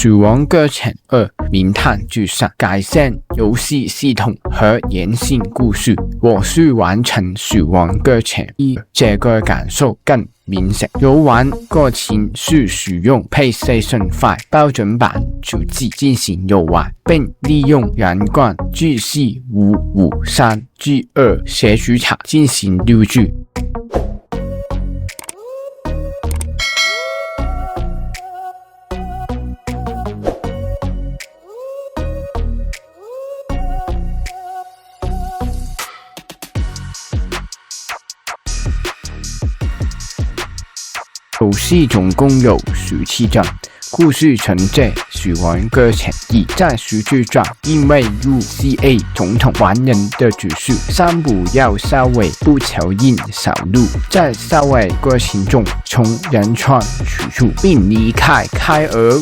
死亡搁浅2名探剧上改善游戏系统和延性故事。我是完成死亡搁浅1，这个感受更明显。游玩过程是使用 PlayStation 5标准版主机进行游玩，并利用人冠 GC553G2 写取卡进行录制。游戏总共有17章，故事承接死亡搁浅1。在实质上，因为 UCA 总统玩人的指示，3部要稍微不求应少路，在稍微过程中从仁川取出，并离开开尔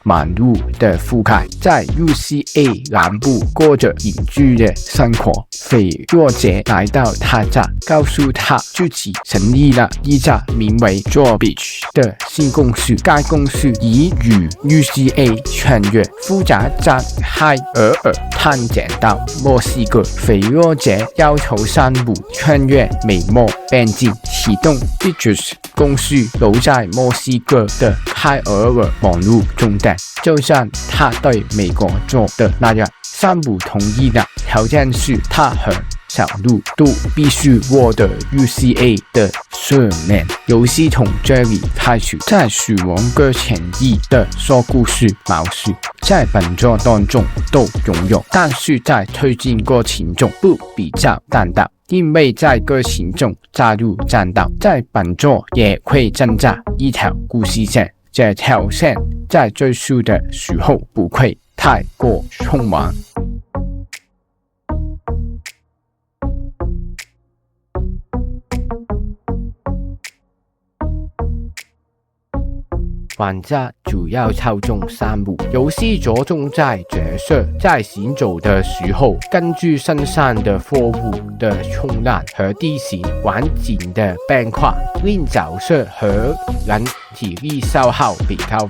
马路的覆盖，在 UCA 南部过着隐居的生活。菲若杰来到他家，告诉他自己成立了一家名为 Drawbridge 的新公司，该公司已与 UCA 穿越复杂在海尔探检到墨西哥。菲若杰要求3部穿越美墨边境，启动 Bridges 公司留在墨西哥的海尔网络中断，就像他对美国做的那样。3部同意的条件是他和小鹿都必须获得 UCA 的赦免。游戏从这里开始，在死亡搁浅1的说故事模式在本作当中都拥有，但是在推进过程中不比较单调，因为在搁浅中加入战斗，在本作也会增加一条故事线，这条线在追溯的时候不会太过匆忙。玩家主要操纵3部，游戏着重在角色在行走的时候，根据身上的货物的重量和地形完景的变化，令角色和人体力消耗比较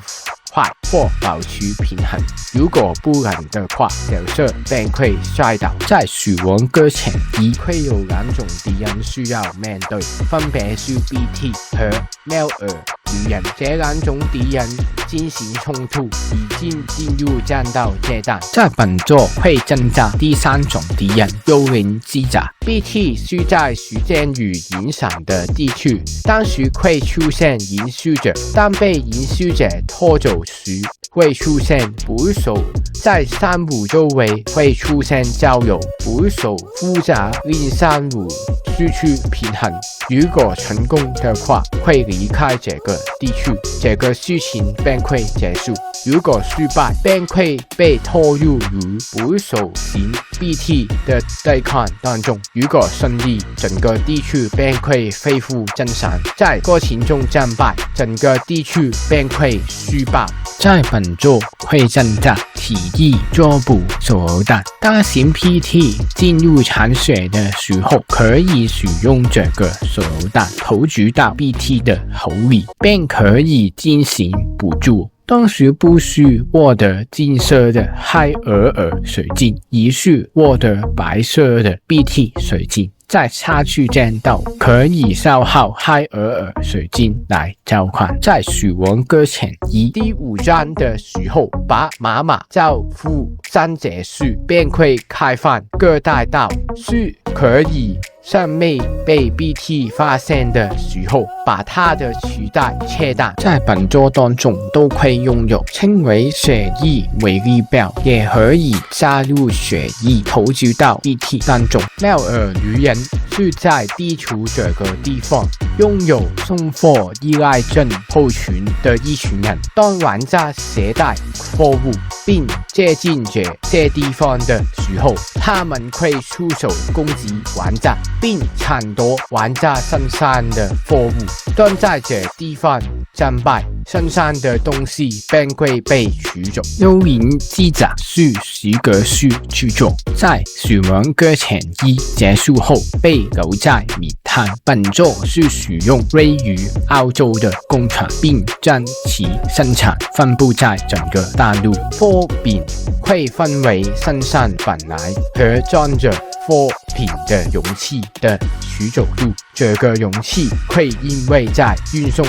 快或保持平衡，如果不然的话，角色便会摔倒。在死亡搁浅1会有2种敌人需要面对，分别是 BT 和喵尔女人。这2种敌人进行冲突，已经进入战斗阶段。在本作会增加第3种敌人幽灵机甲。BT 是在时间与影响的地区，当时会出现影视者，当被影视者拖走时会出现捕手，在3部周围会出现交友，捕手复杂令3部失去平衡，如果成功的话会离开这个地区，这个事情便会结束，如果失败便会被拖入与捕手型 BT 的对抗当中，如果胜利，整个地区便会恢复正常，在过程中战败，整个地区便会虚爆。在本作会增加体力捉捕手榴弹，当型 PT 进入残血的时候，可以使用这个手榴弹投掷到 BT 的喉里，便可以进行捕捉。当时不是获得金色的海尔水晶，而是获得白色的 BT 水晶。在下次战斗可以消耗海尔水晶来交换。在死亡搁浅1第5章的时候，把妈妈交付3结束，便会开放各大道，是可以尚未被 BT 发现的时候，把它的脐带切断。在本作当中都会拥有称为血液为例表，也可以加入血液投掷到 BT 当中。妙尔女人是在地球这个地方拥有送货依赖症候群的一群人，当玩家携带货物并接近这地方的时候，他们会出手攻击玩家，并抢夺玩家身上的货物。当在这地方战败，身上的东西便会被取走。幽灵机甲是时隔式制作，在死亡搁浅1结束后被留在米探。本作是属使用位于澳洲的工厂，并将其生产分布在整个大陆。货品会分为生产本来和装着货品的容器的许多路，这个容器会因为在运送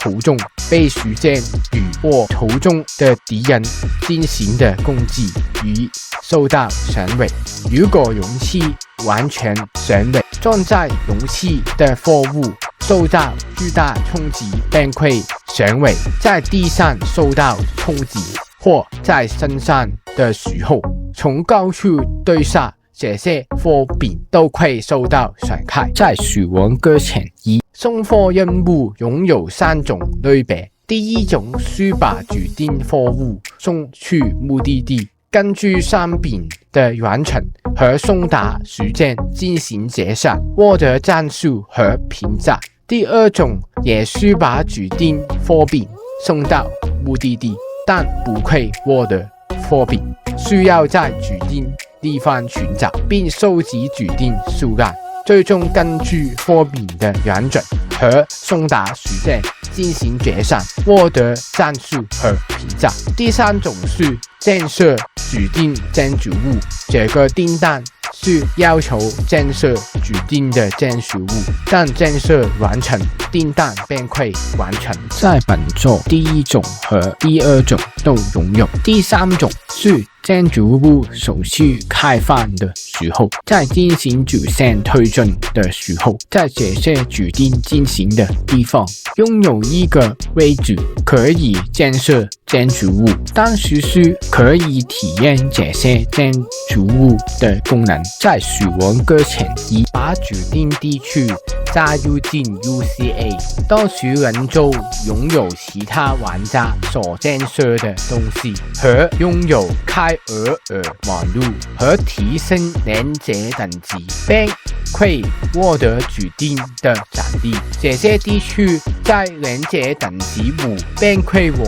途中被实践与或途中的敌人进行的攻击而受到损毁。如果容器完全损毁，装在容器的货物受到巨大冲击便会损毁，在地上受到冲击或在身上的时候从高处坠下，这些货品都会受到损害。在死亡之前，送货任务拥有3种类别。第一种是把指定货物送去目的地，根据商品的完成和送达时间进行结算，获得赞数和评价。第二种也是把指定货品送到目的地，但不会获得货品，需要在指定地方寻找并收集指定数量，最终根据货品的完整和送达时间进行结算，获得赞数和评价。第三种是建设指定建筑物，这个订单是要求建设指定的建筑物，但建设完成，订单便会完成。在本作，第一种和第二种都拥有。第三种是建筑物首次开放的时候，在进行主线推进的时候，在这些指定进行的地方拥有一个位置可以建设建筑物，当时是可以体验这些建筑物的功能。在死亡之前，把指定地区加入进 UCA， 到时能够拥有其他玩家所建设的东西和拥有开尔网路和提升连接等级，并会获得指定的奖励。这些地区在连接等级5便会获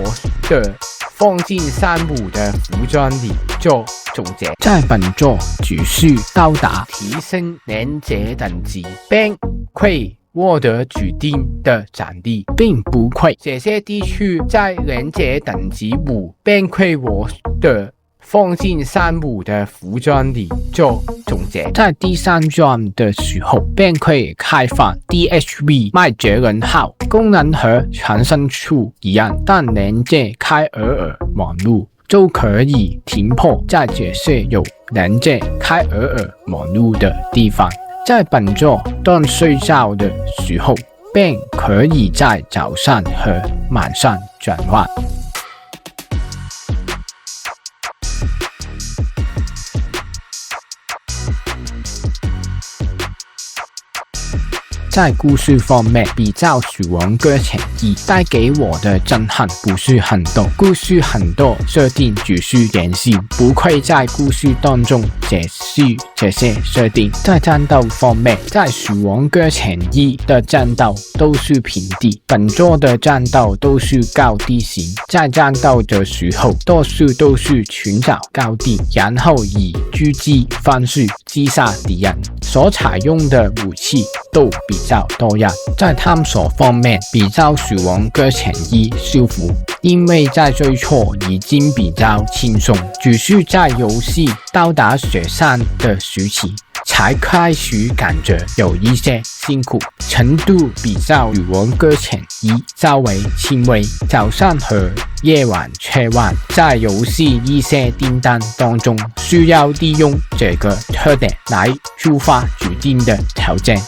得放进35的服装里做总结。在本作只是到达提升连接等级并会获得指定的奖励，并不会这些地区在连接等级5便会获得放进35的服装里做总结。在第3章的时候便会开放 DHB 麦哲伦号，功能和传送处一样，但连接开尔网路就可以停泊在这些有连接开尔网路的地方。在本作当睡觉的时候便可以在早上和晚上转换。在故事方面，比较死亡搁浅1带给我的震撼不是很多，故事很多设定只是延续，不会在故事当中解释这些设定。在战斗方面，在死亡搁浅1的战斗都是平地，本作的战斗都是高地形，在战斗的时候多数都是寻找高地，然后以狙击方式击杀敌人，所采用的武器都比较多样。在探索方面，比较死亡搁浅1舒服，因为在最初已经比较轻松，只是在游戏到达雪山的时期才开始感觉有一些辛苦，程度比较死亡搁浅1稍微轻微。早上和夜晚切换，在游戏一些订单当中需要利用这个特点来触发指定的条件，